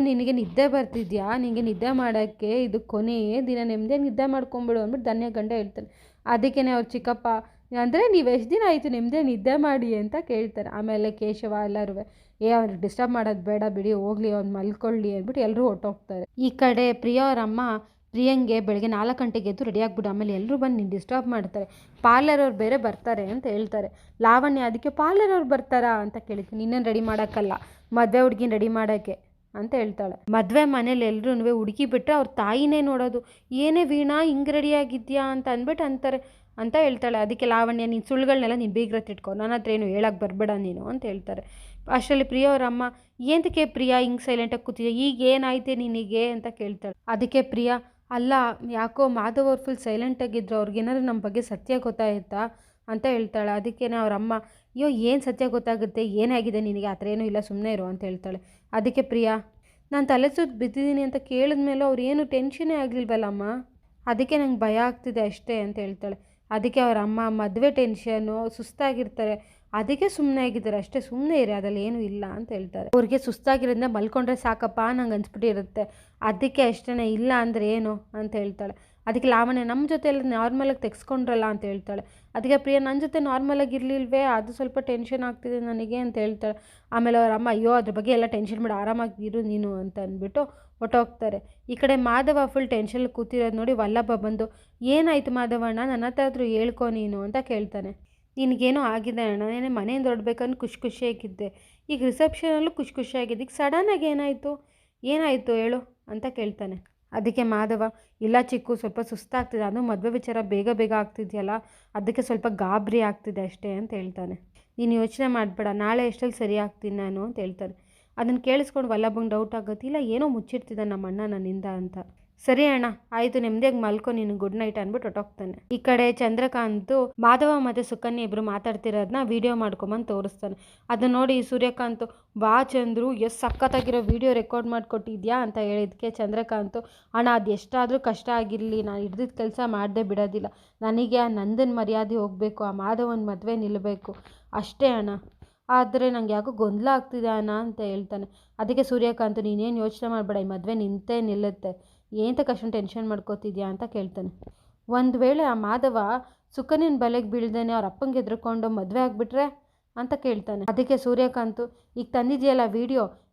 ನಿನಗೆ ನಿದ್ದೆ ಬರ್ತಿದ್ಯಾ, ನಿನಗೆ ನಿದ್ದೆ ಮಾಡೋಕ್ಕೆ ಇದು ಕೊನೆಯೇ ದಿನ, ನೆಮ್ಮದಿ ನಿದ್ದೆ ಮಾಡ್ಕೊಂಬಿಡು ಅಂದ್ಬಿಟ್ಟು ಧನ್ಯ ಗಂಡ ಹೇಳ್ತಾನೆ. ಅದಕ್ಕೇ ಅವ್ರ ಚಿಕ್ಕಪ್ಪ, ಅಂದರೆ ನೀವು ಎಷ್ಟು ದಿನ ಆಯಿತು ನಿಮ್ಮದೇ ನಿದ್ದೆ ಮಾಡಿ ಅಂತ ಕೇಳ್ತಾರೆ. ಆಮೇಲೆ ಕೇಶವ ಎಲ್ಲರೂ, ಅವ್ನಿಗೆ ಡಿಸ್ಟರ್ಬ್ ಮಾಡೋದು ಬೇಡ ಬಿಡಿ, ಹೋಗ್ಲಿ ಅವ್ನು ಮಲ್ಕೊಳ್ಳಿ ಅಂದ್ಬಿಟ್ಟು ಎಲ್ಲರೂ ಹೊರಟೋಗ್ತಾರೆ. ಈ ಕಡೆ ಪ್ರಿಯಾ ಅವ್ರ ಅಮ್ಮ ಪ್ರಿಯಂಗೆ ಬೆಳಗ್ಗೆ 4 ಗಂಟೆಗೆ ಎದ್ದು ರೆಡಿ ಆಗ್ಬಿಡು, ಆಮೇಲೆ ಎಲ್ಲರೂ ಬಂದು ನೀನು ಡಿಸ್ಟರ್ಬ್ ಮಾಡ್ತಾರೆ, ಪಾರ್ಲರ್ ಅವ್ರು ಬೇರೆ ಬರ್ತಾರೆ ಅಂತ ಹೇಳ್ತಾರೆ. ಲಾವಣ್ಯ ಅದಕ್ಕೆ ಪಾರ್ಲರ್ ಅವ್ರು ಬರ್ತಾರಾ ಅಂತ ಕೇಳಿದ್ವಿ. ನಿನ್ನನ್ನು ರೆಡಿ ಮಾಡೋಕ್ಕಲ್ಲ, ಮದುವೆ ಹುಡುಗಿನ ರೆಡಿ ಮಾಡೋಕ್ಕೆ ಅಂತ ಹೇಳ್ತಾಳೆ. ಮದುವೆ ಮನೇಲಿ ಎಲ್ಲರೂ ಹುಡುಗಿ ಬಿಟ್ಟರೆ ಅವ್ರ ತಾಯಿನೇ ನೋಡೋದು, ಏನೇ ವೀಣಾ ಹಿಂಗೆ ರೆಡಿಯಾಗಿದ್ಯಾ ಅಂತ ಅಂದ್ಬಿಟ್ಟು ಅಂತಾರೆ ಅಂತ ಹೇಳ್ತಾಳೆ. ಅದಕ್ಕೆ ಲಾವಣ್ಯ, ನೀನು ಸುಳ್ಳುಗಳನ್ನೆಲ್ಲ ನೀನು ಬೀಗ್ರತ್ತು ಇಟ್ಕೊ, ನನ್ನ ಹತ್ರ ಏನು ಹೇಳಕ್ಕೆ ಬರಬೇಡ ನೀನು ಅಂತ ಹೇಳ್ತಾರೆ. ಅಷ್ಟರಲ್ಲಿ ಪ್ರಿಯ ಅವ್ರ ಅಮ್ಮ, ಏನಕ್ಕೆ ಪ್ರಿಯಾ ಹಿಂಗೆ ಸೈಲೆಂಟಾಗಿ ಕೂತಿದ್ಯಾ, ಈಗ ಏನಾಯ್ತೆ ನಿನಗೆ ಅಂತ ಕೇಳ್ತಾಳೆ. ಅದಕ್ಕೆ ಪ್ರಿಯಾ, ಅಲ್ಲ ಯಾಕೋ ಮಾಧವ್ ಅವ್ರು ಫುಲ್ ಸೈಲೆಂಟಾಗಿದ್ರು, ಅವ್ರಿಗೇನಾದ್ರು ನಮ್ಮ ಬಗ್ಗೆ ಸತ್ಯ ಗೊತ್ತಾಯ್ತಾ ಅಂತ ಹೇಳ್ತಾಳೆ. ಅದಕ್ಕೇ ಅವ್ರ ಅಮ್ಮ, ಅಯ್ಯೋ ಏನು ಸತ್ಯ ಗೊತ್ತಾಗುತ್ತೆ, ಏನಾಗಿದೆ ನಿನಗೆ, ಆ ಥರ ಏನೂ ಇಲ್ಲ, ಸುಮ್ಮನೆ ಇರು ಅಂತ ಹೇಳ್ತಾಳೆ. ಅದಕ್ಕೆ ಪ್ರಿಯಾ, ನಾನು ತಲೆ ಸುತ್ತ ಬಿದ್ದಿದ್ದೀನಿ ಅಂತ ಕೇಳಿದ್ಮೇಲೆ ಅವ್ರು ಏನು ಟೆನ್ಷನ್ನೇ ಆಗಲಿಲ್ವಲ್ಲಮ್ಮ, ಅದಕ್ಕೆ ನಂಗೆ ಭಯ ಆಗ್ತಿದೆ ಅಷ್ಟೇ ಅಂತ ಹೇಳ್ತಾಳೆ. ಅದಕ್ಕೆ ಅವ್ರ ಅಮ್ಮ, ಮದುವೆ ಟೆನ್ಷನ್ನು, ಸುಸ್ತಾಗಿರ್ತಾರೆ, ಅದಕ್ಕೆ ಸುಮ್ಮನೆ ಆಗಿದ್ದಾರೆ ಅಷ್ಟೇ, ಸುಮ್ಮನೆ ಇರಿ, ಅದ್ರಲ್ಲಿ ಏನೂ ಇಲ್ಲ ಅಂತ ಹೇಳ್ತಾರೆ. ಅವ್ರಿಗೆ ಸುಸ್ತಾಗಿರೋದನ್ನ ಮಲ್ಕೊಂಡ್ರೆ ಸಾಕಪ್ಪ ನಂಗೆ ಅನ್ಸ್ಬಿಟ್ಟಿರುತ್ತೆ, ಅದಕ್ಕೆ ಅಷ್ಟೇ, ಇಲ್ಲ ಅಂದರೆ ಏನು ಅಂತ ಹೇಳ್ತಾಳೆ. ಅದಕ್ಕೆ ಲಾವಣ್ಯ, ನಮ್ಮ ಜೊತೆ ಎಲ್ಲ ನಾರ್ಮಲಾಗಿ ತೆಗೆಸ್ಕೊಂಡ್ರಲ್ಲ ಅಂತ ಹೇಳ್ತಾಳೆ. ಅದಕ್ಕೆ ಪ್ರಿಯಾ, ನನ್ನ ಜೊತೆ ನಾರ್ಮಲಾಗಿ ಇರಲಿಲ್ವೇ, ಅದು ಸ್ವಲ್ಪ ಟೆನ್ಷನ್ ಆಗ್ತಿದೆ ನನಗೆ ಅಂತ ಹೇಳ್ತಾಳೆ. ಆಮೇಲೆ ಅವ್ರ ಅಮ್ಮ, ಅಯ್ಯೋ ಅದ್ರ ಬಗ್ಗೆ ಎಲ್ಲ ಟೆನ್ಷನ್ ಮಾಡಿ ಆರಾಮಾಗಿ ಇರು ನೀನು ಅಂತ ಅಂದ್ಬಿಟ್ಟು ಹೊಟ್ಟೋಗ್ತಾರೆ. ಈ ಕಡೆ ಮಾಧವ ಫುಲ್ ಟೆನ್ಷನಲ್ಲಿ ಕೂತಿರೋದು ನೋಡಿ ವಲ್ಲಭ ಬಂದು, ಏನಾಯಿತು ಮಾಧವಣ್ಣ, ನನ್ನ ಹತ್ರ ಆದರೂ ಹೇಳ್ಕೊ ನೀನು ಅಂತ ಕೇಳ್ತಾನೆ. ನಿನಗೇನೋ ಆಗಿದೆ ಅಣ್ಣ, ನಾನೇ ಮನೆಯಿಂದ ಹೊರಡ್ಬೇಕಂದ್ರೆ ಖುಷಿಯಾಗಿದ್ದೆ, ಈಗ ರಿಸೆಪ್ಷನಲ್ಲೂ ಖುಷಿಯಾಗಿದ್ದೆ, ಈಗ ಸಡನ್ನಾಗಿ ಏನಾಯಿತು ಹೇಳು ಅಂತ ಕೇಳ್ತಾನೆ. ಅದಕ್ಕೆ ಮಾಧವ, ಇಲ್ಲ ಚಿಕ್ಕು, ಸ್ವಲ್ಪ ಸುಸ್ತಾಗ್ತಿದೆ, ಅದು ಮದುವೆ ವಿಚಾರ ಬೇಗ ಆಗ್ತಿದೆಯಲ್ಲ, ಅದಕ್ಕೆ ಸ್ವಲ್ಪ ಗಾಬರಿ ಆಗ್ತಿದೆ ಅಷ್ಟೇ ಅಂತ ಹೇಳ್ತಾನೆ. ನೀನು ಯೋಚನೆ ಮಾಡಬೇಡ, ನಾಳೆ ಎಷ್ಟಲ್ಲಿ ಸರಿ ಆಗ್ತೀನಿ ನಾನು ಅಂತ ಹೇಳ್ತಾನೆ. ಅದನ್ನು ಕೇಳಿಸ್ಕೊಂಡು ವಲ್ಲಭಂಗೆ ಡೌಟ್ ಆಗುತ್ತೆ, ಇಲ್ಲ ಏನೋ ಮುಚ್ಚಿಡ್ತಿದ್ದ ನಮ್ಮ ಅಣ್ಣ ನನ್ನಿಂದ ಅಂತ. ಸರಿ ಅಣ್ಣ ಆಯಿತು, ನೆಮ್ಮದಿಯಾಗಿ ಮಲ್ಕೊ ನೀನು, ಗುಡ್ ನೈಟ್ ಅಂದ್ಬಿಟ್ಟು ಹೊಟ್ಟೋಗ್ತಾನೆ. ಈ ಕಡೆ ಚಂದ್ರಕಾಂತ್ ಮಾಧವ ಮತ್ತು ಸುಕನ್ಯಾ ಇಬ್ಬರು ಮಾತಾಡ್ತಿರೋದನ್ನ ವಿಡಿಯೋ ಮಾಡ್ಕೊಂಬಂದು ತೋರಿಸ್ತಾನೆ. ಅದನ್ನ ನೋಡಿ ಸೂರ್ಯಕಾಂತ್, ಬಾ ಚಂದ್ರು, ಎಷ್ಟು ಸಖತ್ತಾಗಿರೋ ವಿಡಿಯೋ ರೆಕಾರ್ಡ್ ಮಾಡಿಕೊಟ್ಟಿದ್ಯಾ ಅಂತ ಹೇಳಿದ್ಕೆ ಚಂದ್ರಕಾಂತ್, ಅಣ್ಣ ಅದು ಎಷ್ಟಾದರೂ ಕಷ್ಟ ಆಗಿರಲಿ, ನಾನು ಹಿಡ್ದಿದ್ದ ಕೆಲಸ ಮಾಡದೆ ಬಿಡೋದಿಲ್ಲ, ನನಗೆ ಆ ನಂದನ ಮರ್ಯಾದೆ ಹೋಗಬೇಕು, ಆ ಮಾಧವನ ಮದುವೆ ನಿಲ್ಲಬೇಕು ಅಷ್ಟೇ ಅಣ್ಣ, ಆದರೆ ನಂಗೆ ಯಾಕೋ ಗೊಂದಲ ಆಗ್ತಿದೆ ಅಣ್ಣ ಅಂತ ಹೇಳ್ತಾನೆ. ಅದಕ್ಕೆ ಸೂರ್ಯಕಾಂತ್, ನೀನೇನು ಯೋಚನೆ ಮಾಡಬೇಡ, ಈ ಮದುವೆ ನಿಲ್ಲುತ್ತೆ, ಏನಂತ ಅಷ್ಟೊಂದು ಟೆನ್ಷನ್ ಮಾಡ್ಕೋತಿದ್ಯಾ ಅಂತ ಕೇಳ್ತಾನೆ. ಒಂದು ವೇಳೆ ಆ ಮಾಧವ ಸುಕನ್ಯನ ಬಲೆಗೆ ಬೀಳ್ದೇನೆ ಅವ್ರ ಅಪ್ಪಂಗೆ ಎದ್ರುಕೊಂಡು ಮದುವೆ ಆಗಿಬಿಟ್ರೆ ಅಂತ ಕೇಳ್ತಾನೆ. ಅದಕ್ಕೆ ಸೂರ್ಯಕಾಂತ್, ಈಗ ತಂದಿದೆಯಲ್ಲ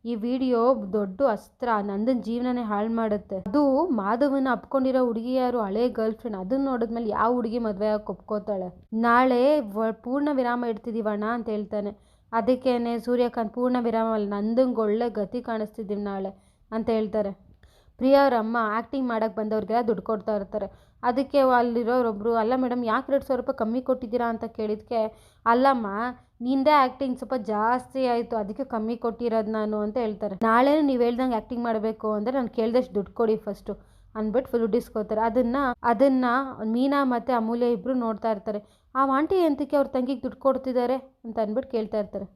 ಈ ವಿಡಿಯೋ ದೊಡ್ಡ ಅಸ್ತ್ರ, ನಂದನ ಜೀವನನೇ ಹಾಳು ಮಾಡುತ್ತೆ, ಅದು ಮಾಧವನ ಅಪ್ಕೊಂಡಿರೋ ಹುಡುಗಿ ಯಾರು, ಹಳೆ ಗರ್ಲ್ ಫ್ರೆಂಡ್, ಅದನ್ನ ನೋಡಿದ್ಮೇಲೆ ಯಾವ ಹುಡುಗಿ ಮದುವೆ ಆಗಿ ಒಪ್ಕೋತಾಳೆ, ನಾಳೆ ಪೂರ್ಣ ವಿರಾಮ ಇಡ್ತಿದ್ದೀವಣ್ಣ ಅಂತ ಹೇಳ್ತಾನೆ. ಅದಕ್ಕೇನೆ ಸೂರ್ಯಕಾಂತ್, ಪೂರ್ಣ ವಿರಾಮ ಅಲ್ಲ, ನಂದಂಗೆ ಒಳ್ಳೆ ಗತಿ ಕಾಣಿಸ್ತಿದ್ದೀವಿ ನಾಳೆ ಅಂತ ಹೇಳ್ತಾರೆ. ಪ್ರಿಯಾ ಅವ್ರ ಅಮ್ಮ ಆ್ಯಕ್ಟಿಂಗ್ ಮಾಡೋಕ್ಕೆ ಬಂದವ್ರಿಗೆಲ್ಲ ದುಡ್ಡು ಕೊಡ್ತಾ ಇರ್ತಾರೆ. ಅದಕ್ಕೆ ಅಲ್ಲಿರೋರೊಬ್ಬರು, ಅಲ್ಲ ಮೇಡಮ್ ಯಾಕೆ 2,000 ರೂಪಾಯಿ ಕಮ್ಮಿ ಕೊಟ್ಟಿದ್ದೀರಾ ಅಂತ ಕೇಳಿದ್ಕೆ, ಅಲ್ಲಮ್ಮ ನಿಂದೇ ಆ್ಯಕ್ಟಿಂಗ್ ಸ್ವಲ್ಪ ಜಾಸ್ತಿ ಆಯಿತು, ಅದಕ್ಕೆ ಕಮ್ಮಿ ಕೊಟ್ಟಿರೋದು ನಾನು ಅಂತ ಹೇಳ್ತಾರೆ. ನಾಳೆ ನೀವು ಹೇಳ್ದಂಗೆ ಆ್ಯಕ್ಟಿಂಗ್ ಮಾಡಬೇಕು ಅಂದರೆ ನಾನು ಕೇಳ್ದಷ್ಟು ದುಡ್ಡು ಕೊಡಿ ಫಸ್ಟು ಅಂದ್ಬಿಟ್ಟು ಫುಲ್ ದುಡ್ಡಿಸ್ಕೋತಾರೆ. ಅದನ್ನು ಮೀನಾ ಮತ್ತು ಅಮೂಲ್ಯ ಇಬ್ಬರು ನೋಡ್ತಾ ಇರ್ತಾರೆ. ಆ ಆಂಟಿ ಎಂತಕ್ಕೆ ಅವ್ರ ತಂಗಿಗೆ ದುಡ್ಡು ಕೊಡ್ತಿದ್ದಾರೆ ಅಂತ ಅಂದ್ಬಿಟ್ಟು ಕೇಳ್ತಾ ಇರ್ತಾರೆ.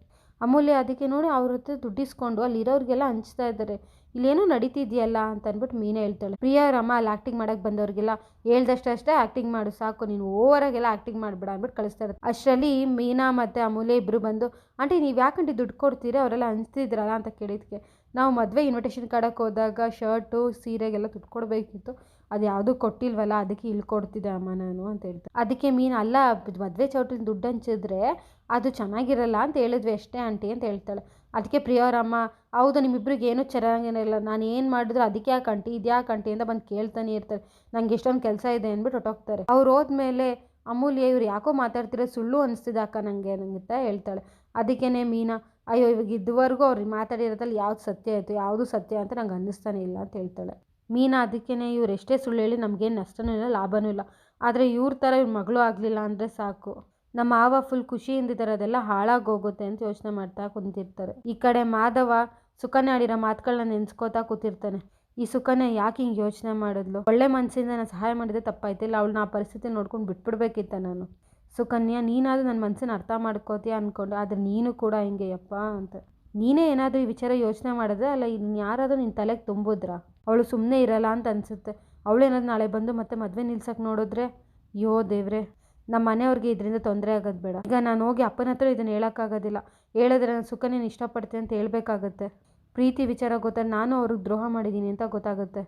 ಅಮೂಲ್ಯ ಅದಕ್ಕೆ ನೋಡಿ ಅವ್ರ ಹತ್ರ ದುಡ್ಡಿಸ್ಕೊಂಡು ಅಲ್ಲಿರೋರಿಗೆಲ್ಲ ಹಂಚ್ತಾ ಇದ್ದಾರೆ, ಇಲ್ಲೇನೋ ನಡೀತಿದೆಯಲ್ಲ ಅಂತ ಅಂದ್ಬಿಟ್ಟು ಮೀನೇ ಹೇಳ್ತಾಳೆ. ಪ್ರಿಯಾ ಅವ್ರ ಅಮ್ಮ ಅಲ್ಲಿ ಆ್ಯಕ್ಟಿಂಗ್ ಮಾಡೋಕ್ಕೆ ಬಂದವ್ರಿಗೆಲ್ಲ ಹೇಳ್ದಷ್ಟೇ ಆ್ಯಕ್ಟಿಂಗ್ ಮಾಡು ಸಾಕು, ನೀನು ಓವರಾಗೆಲ್ಲ ಆ್ಯಕ್ಟಿಂಗ್ ಮಾಡಬೇಡ ಅಂದ್ಬಿಟ್ಟು ಕಳಿಸ್ತಾ ಇರುತ್ತೆ. ಅಷ್ಟರಲ್ಲಿ ಮೀನಾ ಮತ್ತು ಅಮೂಲ್ಯ ಇಬ್ಬರು ಬಂದು, ಆಂಟಿ ನೀವು ಯಾಕಂಟಿ ದುಡ್ಡು ಕೊಡ್ತೀರಿ, ಅವರೆಲ್ಲ ಹಂಚ್ತಿದ್ರಲ್ಲ ಅಂತ ಕೇಳಿದ್ಕೆ, ನಾವು ಮದುವೆ ಇನ್ವಿಟೇಷನ್ ಕಾರ್ಡಕ್ಕೆ ಹೋದಾಗ ಶರ್ಟು ಸೀರೆಗೆಲ್ಲ ದುಡ್ಡು ಕೊಡಬೇಕಿತ್ತು, ಅದು ಯಾವುದೂ ಕೊಟ್ಟಿಲ್ವಲ್ಲ, ಅದಕ್ಕೆ ಇಲ್ಲಿ ಕೊಡ್ತಿದ್ದೆ ಅಮ್ಮ ನಾನು ಅಂತ ಹೇಳ್ತಾರೆ. ಅದಕ್ಕೆ ಮೀನು, ಅಲ್ಲ ಮದುವೆ ಚೌಟ್ರಿನ ದುಡ್ಡು ಹಂಚಿದ್ರೆ ಅದು ಚೆನ್ನಾಗಿರಲ್ಲ ಅಂತ ಹೇಳಿದ್ವಿ ಅಷ್ಟೇ ಆಂಟಿ ಅಂತ ಹೇಳ್ತಾಳೆ. ಅದಕ್ಕೆ ಪ್ರಿಯವ್ರಮ್ಮ, ಹೌದು ನಿಮ್ಮಿಬ್ರಿಗೆ ಏನೂ ಚೆನ್ನಾಗೇನಿಲ್ಲ, ನಾನು ಏನು ಮಾಡಿದ್ರು ಅದಕ್ಕೆ ಯಾಕೆ ಆಂಟಿ ಇದ್ಯಾಕೆ ಆಂಟಿ ಅಂತ ಬಂದು ಕೇಳ್ತಾನೆ ಇರ್ತಾರೆ, ನಂಗೆ ಎಷ್ಟೊಂದು ಕೆಲಸ ಇದೆ ಅಂದ್ಬಿಟ್ಟು ಹೊಟ್ಟೋಗ್ತಾರೆ. ಅವ್ರು ಹೋದ್ಮೇಲೆ ಅಮೂಲ್ಯ, ಇವ್ರು ಯಾಕೋ ಮಾತಾಡ್ತಿರೋ ಸುಳ್ಳು ಅನಿಸ್ತಿದೆ ಅಕ್ಕ ನನಗೆ ಅಂತ ಹೇಳ್ತಾಳೆ. ಅದಕ್ಕೇ ಮೀನಾ, ಅಯ್ಯೋ ಇವಾಗ ಇದುವರೆಗೂ ಅವ್ರು ಮಾತಾಡಿರೋದ್ರಲ್ಲಿ ಯಾವ್ದು ಸತ್ಯ ಆಯಿತು, ಯಾವುದು ಸತ್ಯ ಅಂತ ನಂಗೆ ಅನ್ನಿಸ್ತಾನೆ ಇಲ್ಲ ಅಂತ ಹೇಳ್ತಾಳೆ. ಮೀನಾ ಅದಕ್ಕೇ, ಇವ್ರು ಎಷ್ಟೇ ಸುಳ್ಳು ಹೇಳಿ ನಮಗೇನು ನಷ್ಟನೂ ಇಲ್ಲ ಲಾಭನೂ ಇಲ್ಲ, ಆದರೆ ಇವ್ರ ಥರ ಇವ್ರ ಮಗಳು ಆಗಲಿಲ್ಲ ಅಂದರೆ ಸಾಕು, ನಮ್ಮ ಮಾವ ಫುಲ್ ಖುಷಿಯಿಂದಿದ್ದಾರೆ, ಅದೆಲ್ಲ ಹಾಳಾಗೋಗುತ್ತೆ ಅಂತ ಯೋಚನೆ ಮಾಡ್ತಾ ಕುಂತಿರ್ತಾರೆ. ಈ ಕಡೆ ಮಾಧವ ಸುಕನ್ಯಾ ಆಡಿರೋ ಮಾತುಗಳನ್ನ ನೆನೆಸ್ಕೋತಾ ಕೂತಿರ್ತಾನೆ. ಈ ಸುಕನ್ಯಾ ಯಾಕೆ ಹಿಂಗೆ ಯೋಚನೆ ಮಾಡಿದ್ಲು, ಒಳ್ಳೆ ಮನಸ್ಸಿಂದ ನಾನು ಸಹಾಯ ಮಾಡಿದ್ರೆ ತಪ್ಪಾಯ್ತಿಲ್ಲ, ಅವಳನ್ನ ಆ ಪರಿಸ್ಥಿತಿ ನೋಡ್ಕೊಂಡು ಬಿಟ್ಬಿಡ್ಬೇಕಿತ್ತ ನಾನು. ಸುಕನ್ಯಾ, ನೀನಾದರೂ ನನ್ನ ಮನಸ್ಸನ್ನು ಅರ್ಥ ಮಾಡ್ಕೋತೀಯ ಅಂದ್ಕೊಂಡು, ಆದರೆ ನೀನು ಕೂಡ ಹಿಂಗೆ ಯಪ್ಪ ಅಂತ, ನೀನೇ ಏನಾದರೂ ಈ ವಿಚಾರ ಯೋಚನೆ ಮಾಡಿದ್ರೆ ಅಲ್ಲ, ಇನ್ನು ಯಾರಾದರೂ ನಿನ್ನ ತಲೆಗೆ ತುಂಬಿದ್ರಾ, ಅವಳು ಸುಮ್ಮನೆ ಇರಲ್ಲ ಅಂತ ಅನಿಸುತ್ತೆ, ಅವಳೇನಾದ್ರು ನಾಳೆ ಬಂದು ಮತ್ತೆ ಮದುವೆ ನಿಲ್ಸಕ್ಕೆ ನೋಡಿದ್ರೆ, ಯೋ ದೇವ್ರೆ, ನಮ್ಮ ಮನೆಯವ್ರಿಗೆ ಇದರಿಂದ ತೊಂದರೆ ಆಗೋದು ಬೇಡ. ಈಗ ನಾನು ಹೋಗಿ ಅಪ್ಪನ ಹತ್ರ ಇದನ್ನು ಹೇಳೋಕ್ಕಾಗೋದಿಲ್ಲ, ಹೇಳಿದ್ರೆ ನಾನು ಸುಕನ್ಯನ ಇಷ್ಟಪಡ್ತೀನಿ ಅಂತ ಹೇಳಬೇಕಾಗತ್ತೆ, ಪ್ರೀತಿ ವಿಚಾರ ಗೊತ್ತಾದ್ರೆ ನಾನು ಅವ್ರಿಗೆ ದ್ರೋಹ ಮಾಡಿದ್ದೀನಿ ಅಂತ ಗೊತ್ತಾಗುತ್ತೆ,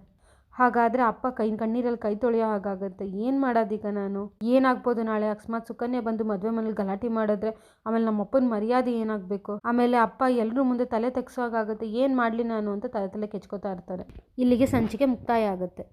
ಹಾಗಾದರೆ ಅಪ್ಪ ಕಣ್ಣೀರಲ್ಲಿ ಕೈ ತೊಳೆಯೋ ಹಾಗಾಗುತ್ತೆ, ಏನು ಮಾಡೋದೀಗ ನಾನು, ಏನಾಗ್ಬೋದು ನಾಳೆ ಅಕಸ್ಮಾತ್ ಸುಕನ್ಯಾ ಬಂದು ಮದುವೆ ಮನೇಲಿ ಗಲಾಟೆ ಮಾಡಿದ್ರೆ, ಆಮೇಲೆ ನಮ್ಮ ಅಪ್ಪನ ಮರ್ಯಾದೆ ಏನಾಗಬೇಕು, ಆಮೇಲೆ ಅಪ್ಪ ಎಲ್ಲರೂ ಮುಂದೆ ತಲೆ ತೆಗ್ಸೋ ಹಾಗಾಗುತ್ತೆ, ಏನು ಮಾಡಲಿ ನಾನು ಅಂತ ತಲೆ ಕೆಚ್ಕೋತಾ ಇರ್ತಾರೆ. ಇಲ್ಲಿಗೆ ಸಂಚಿಕೆ ಮುಕ್ತಾಯ ಆಗುತ್ತೆ.